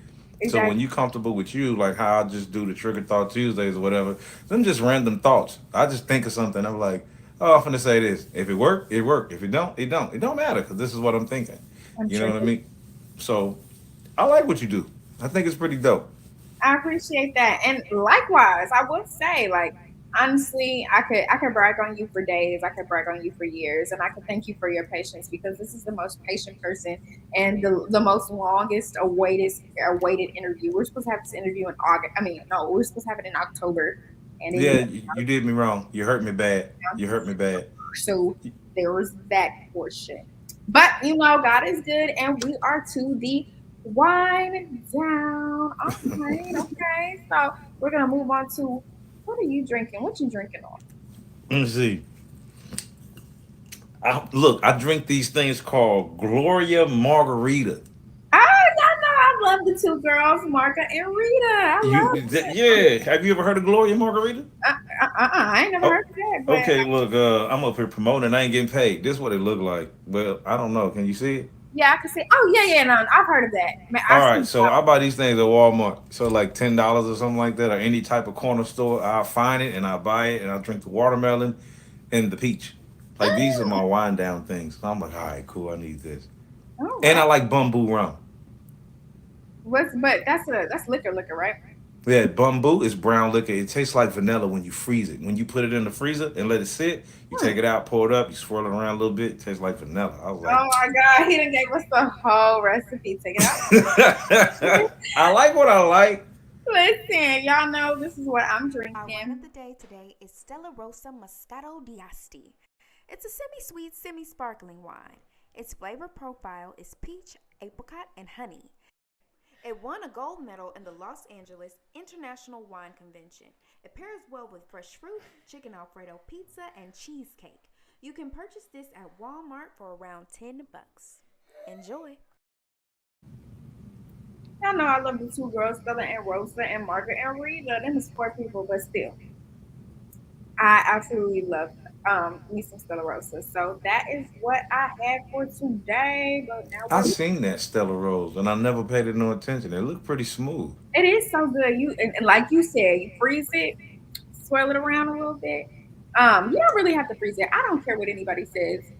So when Exactly. you comfortable with you, like how I just do the Trigger Thought Tuesdays or whatever, them just random thoughts. I just think of something. I'm like, oh, I'm finna say this. If it work, it work. If it don't, it don't. It don't matter because this is what I'm thinking. I'm You know sure. what I mean? So I like what you do. I think it's pretty dope. I appreciate that. And likewise, I would say, like, honestly, I could brag on you for days, I could brag on you for years, and I could thank you for your patience because this is the most patient person and the most longest awaited interview. We're supposed to have this interview in August. I mean, no, we're supposed to have it in October, and it Yeah, is you did me wrong. You hurt me bad. You hurt me bad. so there was that portion. But you know, God is good, and we are to the wind down. All right, okay. So we're gonna move on to what are you drinking? What you drinking on? Let me see. Look, I drink these things called Gloria Margarita. Ah, y'all know I love the two girls, Marka and Rita. I love it. Yeah. Have you ever heard of Gloria Margarita? I ain't never Oh, heard of that, but okay. Look, I'm up here promoting. I ain't getting paid. This is what it look like. Well, I don't know. Can you see it? yeah, I can say, oh yeah, yeah, no, I've heard of that. Man, All I right. see. So I buy these things at Walmart. So like $10 or something like that, or any type of corner store. I'll find it and I buy it and I drink the watermelon and the peach. Like these are my wind down things. So I'm like, all right, cool. I need this. All And right. I like bamboo rum. What's but that's liquor, right? Yeah, bamboo is brown liquor. It tastes like vanilla when you freeze it. When you put it in the freezer and let it sit, you Hmm. take it out, pour it up, you swirl it around a little bit. It tastes like vanilla. I was like, Oh my God, he done gave us the whole recipe. Take it out. I like what I like. Listen, y'all know this is what I'm Our wine drinking. of the day today is Stella Rosa Moscato d'Asti. It's a semi-sweet, semi-sparkling wine. Its flavor profile is peach, apricot, and honey. It won a gold medal in the Los Angeles International Wine Convention. It pairs well with fresh fruit, chicken Alfredo pizza, and cheesecake. You can purchase this at Walmart for around $10. Enjoy! Y'all know I love the two girls, Stella and Rosa and Margaret and Rita. Them is poor people, but still, I absolutely love me some Stella Rosa. So that is what I had for today. But now I seen that Stella Rose and I never paid it no attention. It looked pretty smooth. it is so good. You and like you said, you freeze it, swirl it around a little bit. You don't really have to freeze it. I don't care what anybody says.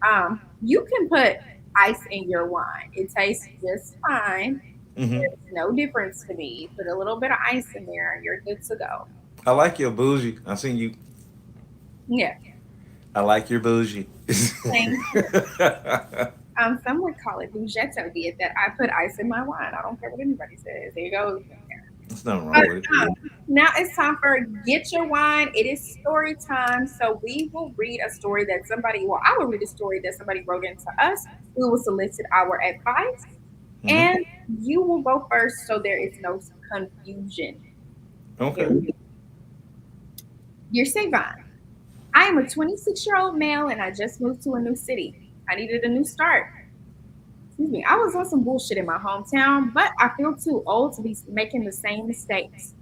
You can put ice in your wine. It tastes just fine. Hmm. There's no difference to me. Put a little bit of ice in there, and you're good to go. I like your bougie. I seen you. Yeah, I like your bougie. thank you. Some would call it Bugetto did that. I put ice in my wine. I don't care what anybody says. There you go. There's nothing But wrong with it. now it's time for Get Your Wine. It is story time. So we will read a story that somebody, well, I will read a story that somebody wrote into us. We will solicit our advice. Hmm. And you will go first so there is no confusion. Okay. Dear Savon, I am a 26-year-old male and I just moved to a new city. I needed a new start. Excuse me. I was on some bullshit in my hometown, but I feel too old to be making the same mistakes.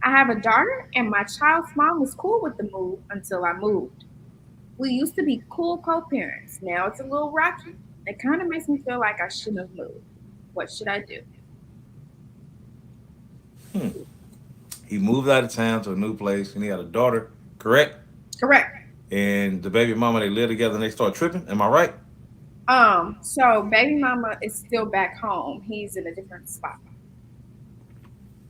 I have a daughter, and my child's mom was cool with the move until I moved. We used to be cool co parents. Now it's a little rocky. It kind of makes me feel like I shouldn't have moved. What should I do? Hmm. He moved out of town to a new place, and he had a daughter. Correct. Correct. And the baby mama, they live together, and they start tripping. Am I right? So baby mama is still back home. He's in a different spot.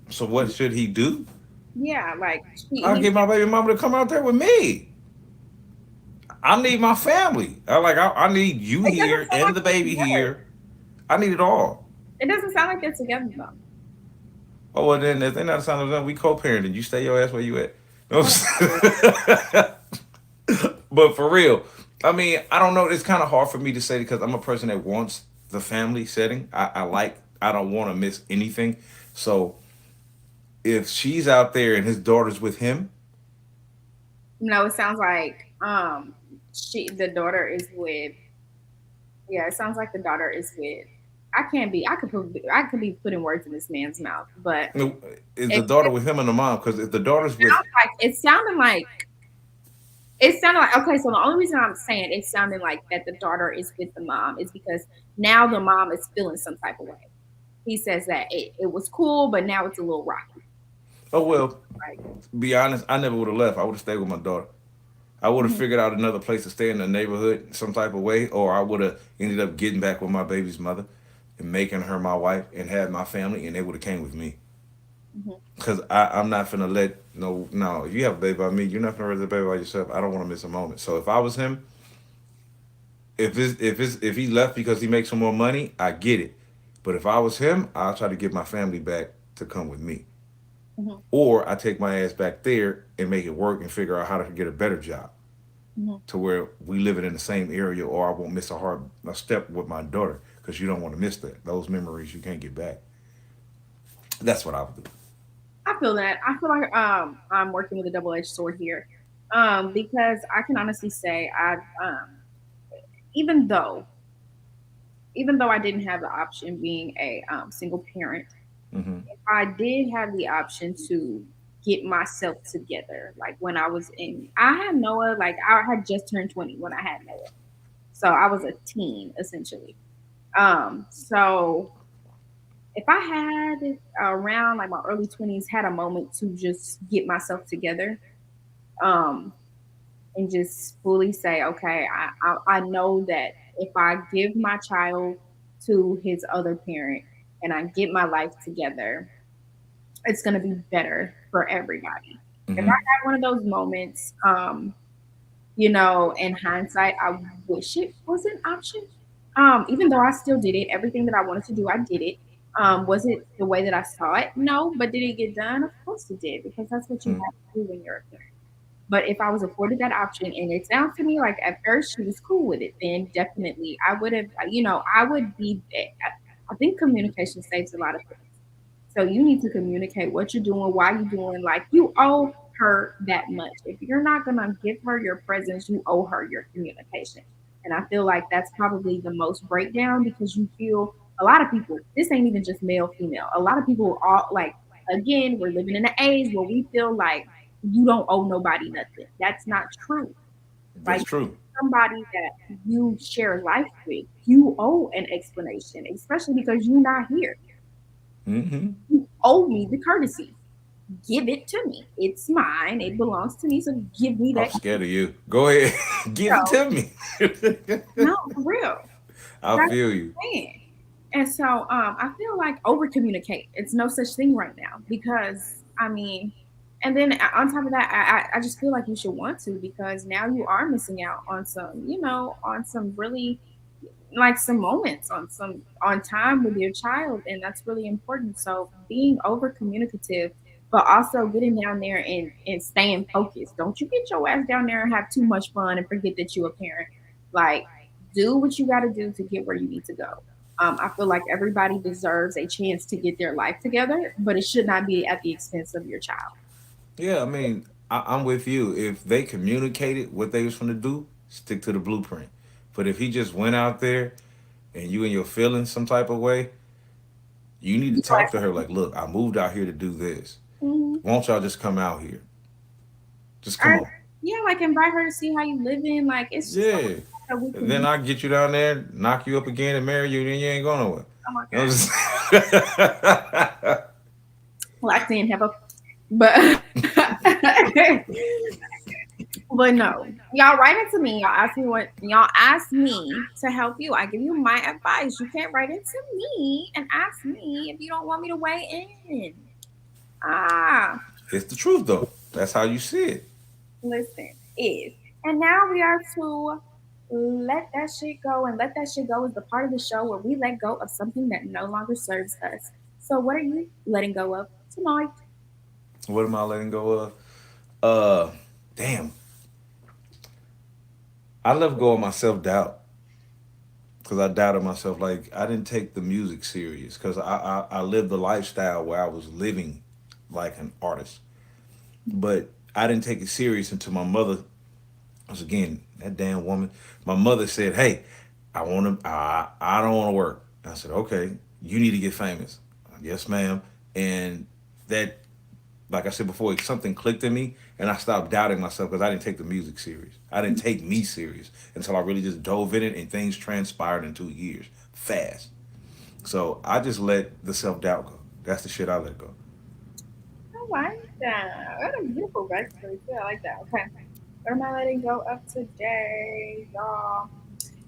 So what should he do? Yeah, like I'll he get my baby mama to come out there with me. I need my family. I need you it doesn't here sound and like the they're baby together. here. I need it all. It doesn't sound like they're together though. Oh well, then if they're not signing up, we co-parenting. You stay your ass where you at. You know What? what I'm saying? But for real, I mean, I don't know. It's kind of hard for me to say because I'm a person that wants the family setting. I don't want to miss anything. So if she's out there and his daughter's with him, No, it sounds like the daughter is with, yeah, it sounds like the daughter is with, I could be putting words in this man's mouth, but you know, is the it daughter with him and the mom? Because if the daughter's with, sounds like it sounded like okay, so the only reason I'm saying it sounded like that the daughter is with the mom is because now the mom is feeling some type of way. He says that it was cool, but now it's a little rocky. oh well, Right. be honest, I never would have left. I would have stayed with my daughter. I would have Mhm. figured out another place to stay in the neighborhood some type of way, or I would have ended up getting back with my baby's mother and making her my wife and had my family, and they would have came with me. Mhm. Cause I'm not finna let no. If you have a baby by me, you're not gonna raise a baby by yourself. I don't want to miss a moment. So if I was him, if he left because he makes some more money, I get it. But if I was him, I'll try to get my family back to come with me, Mhm. or I take my ass back there and make it work and figure out how to get a better job Mhm. to where we living in the same area, or I won't miss a step with my daughter because you don't want to miss that. Those memories you can't get back. That's what I would do. I feel that. I feel like I'm working with a double-edged sword here. Because I can honestly say even though even though I didn't have the option being a single parent, Hmm. if I did have the option to get myself together, like when I was in, I had Noah, like I had just turned 20 when I had Noah. So I was a teen essentially. So if I had around like my early 20s had a moment to just get myself together, um, and just fully say, okay, I know that if I give my child to his other parent and I get my life together, it's going to be better for everybody. If I Hmm. had one of those moments, in hindsight, I wish it was an option. Even though I still did it, everything that I wanted to do, I did it. Was it the way that I saw it? No, but did it get done? Of course it did, because that's what you Hmm. have to do when you're a parent. But if I was afforded that option, and it sounds to me like at first she was cool with it, then definitely I would have, I would be. I think communication saves a lot of things. So you need to communicate what you're doing, why you're doing. Like you owe her that much. If you're not gonna give her your presence, you owe her your communication. And I feel like that's probably the most breakdown because you feel a lot of people. This ain't even just male, female. A lot of people are like, again, we're living in an age where we feel like you don't owe nobody nothing. That's not true. That's Like true. somebody that you share life with, you owe an explanation, especially because you're not here. Hmm. You owe me the courtesy. Give it to me. It's mine. It belongs to me. So give me I'm that. scared of you. Go ahead, give it So, to me. no, for real. I That's feel you. what I'm saying. And so I feel like over communicate. It's no such thing right now because I mean, and then on top of that, I just feel like you should want to because now you are missing out on some, on some really like some moments on time with your child, and that's really important. So being over communicative but also getting down there and staying focused. Don't you get your ass down there and have too much fun and forget that you're a parent. Like do what you got to do to get where you need to go. I feel like everybody deserves a chance to get their life together, but it should not be at the expense of your child. Yeah, I mean, I'm with you. If they communicated what they was going to do, stick to the blueprint. But if he just went out there and you in your feelings some type of way, you need to talk to her like, look, I moved out here to do this. Mhm. Won't y'all just come out here? Just come Or on. yeah, like invite her to see how you living. Like it's just so much Yeah. that we And can then do. I get you down there, knock you up again, and marry you, and then you ain't going nowhere. Oh my You know god, what I'm locked in, have a but but no, y'all write into me. Y'all ask me what y'all ask me to help you. I give you my advice. You can't write into me and ask me if you don't want me to weigh in. Ah, It's the truth, though. That's how you see it. listen, is and now we are to let that shit go, and let that shit go is the part of the show where we let go of something that no longer serves us. So, what are you letting go of tonight? What am I letting go of? Uh, Damn. I let go of my self doubt because I doubted myself. Like I didn't take the music serious because I lived a lifestyle where I was living like an artist, but I didn't take it serious until my mother was again that damn woman. My mother said, "Hey, I don't want to work." I said, "Okay, you need to get famous." Yes, ma'am. And that, like I said before, something clicked in me, and I stopped doubting myself because I didn't take the music serious. I didn't take me serious until I really just dove in it, and things transpired in 2 years fast. So I just let the self doubt go. That's the shit I let go. I like that. What a beautiful backstory too. I like that. Okay. What am I letting go of today, y'all?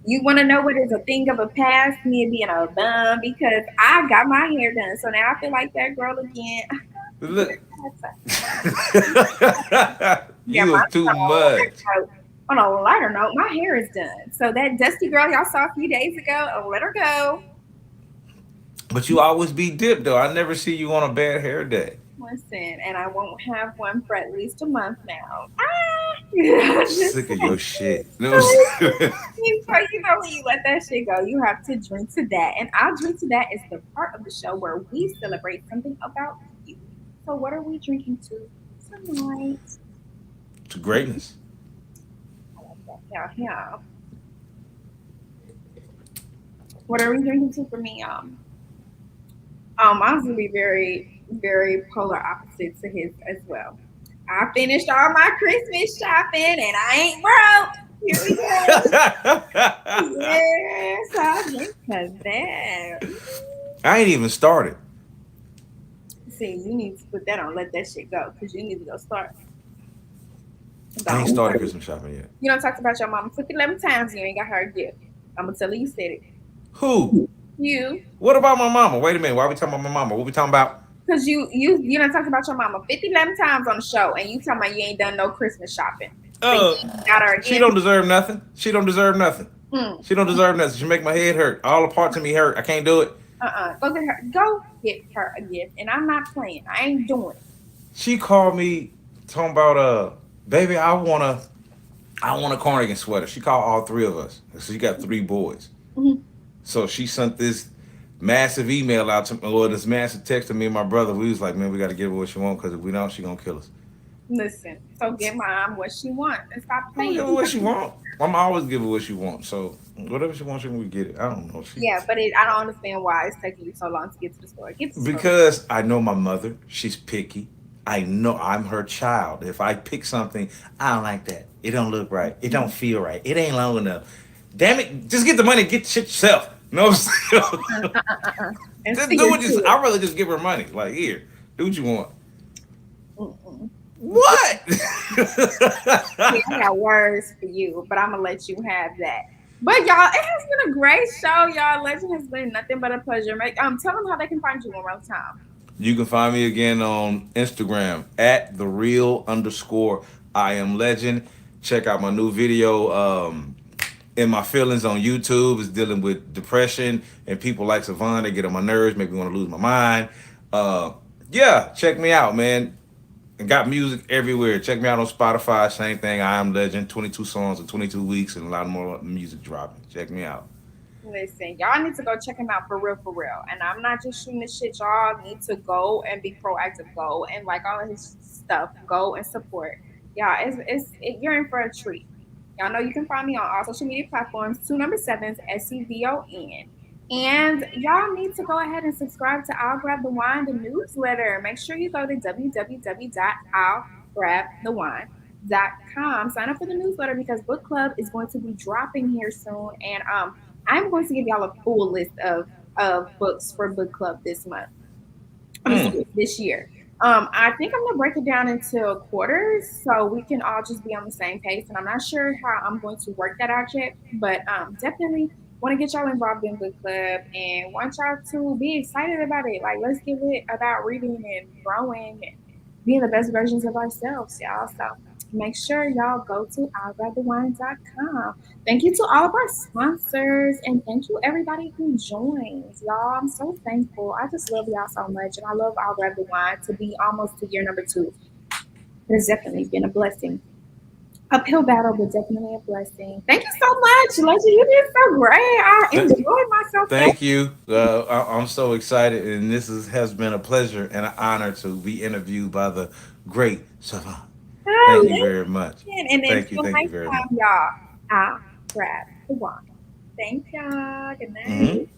You want to know what is a thing of a past? Me being a bum because I got my hair done, so now I feel like that girl again. Look, Yeah, you my was too much. on a lighter note, my hair is done. So that dusty girl y'all saw a few days ago, oh, let her go. But you always be dipped though. I never see you on a bad hair day. Listen, and I won't have one for at least a month now. Ah, just Sick of your shit. You know so, what I'm saying? you know when you let that shit go, you have to drink to that. And I'll drink to that is the part of the show where we celebrate something about you. So what are we drinking to tonight? To greatness. Yeah, yeah. What are we drinking to for me? Mine's gonna be very, very polar opposite to his as well. I finished all my Christmas shopping and I ain't broke. Here we go. Yes, I drink to that. I ain't even started. See, you need to put that on. Let that shit go because you need to go start. I ain't Don't. started Christmas shopping yet. You don't talk about your mama 11 times. You ain't got her a gift. I'm gonna tell her you said it. Who? You, What about my mama? Wait a minute. Why are we talking about my mama? What we talking about? because you don't talk about your mama 11 times on the show, and you talking about you ain't done no Christmas shopping. So you Uh, ain't got her a she gift. don't deserve nothing. She don't deserve nothing. Mm. She don't deserve nothing. She make my head hurt. All the parts of me hurt. I can't do it. Go get her. Go get her a gift, and I'm not playing. I ain't doing it. She called me talking about baby, I want a cardigan sweater. She called all three of us. So she got three boys. Mhm. So she sent this massive email out to me, or this massive text to me and my brother. We was like, man, we got to give her what she want because if we don't, she gonna kill us. Listen, so get mom what she wants and stop I'm gonna playing. give her what she want. I'm always give her what she wants. So whatever she wants, we get it. I don't know. Yeah, but I don't understand why it's taking you so long to get to the store. Get to the store. Because I know my mother. She's picky. I know I'm her child. If I pick something, I don't like that. It don't look right. It don't feel right. It ain't long enough. Damn it! Just get the money. Get the shit yourself. No, just And do see what to you. it. I'd rather just give her money. Like here, do what you want. Mm-mm. What? Yeah, I got words for you, but I'm gonna let you have that. But y'all, it has been a great show, y'all. Legend has been nothing but a pleasure. Tell them how they can find you one more time. You can find me again on Instagram at the real underscore I am legend. Check out my new video. In my feelings on YouTube is dealing with depression and people like Savon. They get on my nerves, make me want to lose my mind. Uh, yeah, check me out, man. And got music everywhere. Check me out on Spotify. Same thing. I am legend. 22 songs in 22 weeks and a lot more music dropping. Check me out. Listen, y'all need to go check him out for real, for real. And I'm not just shooting the shit. Y'all need to go and be proactive. Go and like all of his stuff. Go and support. Y'all, you're in for a treat. Y'all know you can find me on all social media platforms. 2 number 7s SEVON. And y'all need to go ahead and subscribe to I'll Grab the Wine, the newsletter. Make sure you go to www.illgrabthewine.com. Sign up for the newsletter because book club is going to be dropping here soon. And I'm going to give y'all a full list of books for book club this month. I mean, Mm. sorry, this year. I think I'm gonna break it down into quarters so we can all just be on the same pace. And I'm not sure how I'm going to work that out yet, but definitely want to get y'all involved in book club and want y'all to be excited about it. Like, let's get it about reading and growing and being the best versions of ourselves, y'all. So make sure y'all go to illgrabthewine.com. Thank you to all of our sponsors and thank you everybody who joins. Y'all, I'm so thankful. I just love y'all so much and I love I'll Grab the Wine to be almost to year number 2. It has definitely been a blessing. Uphill battle, but definitely a blessing. Thank you so much, Legend. You did so great. I Th- enjoyed myself. Thank you. I'm so excited, and has been a pleasure and an honor to be interviewed by the great Savant. Thank you very much. And Thank you. until Thank you next very much. time, y'all, I'll grab the wine. Thank y'all. Good Hmm. night.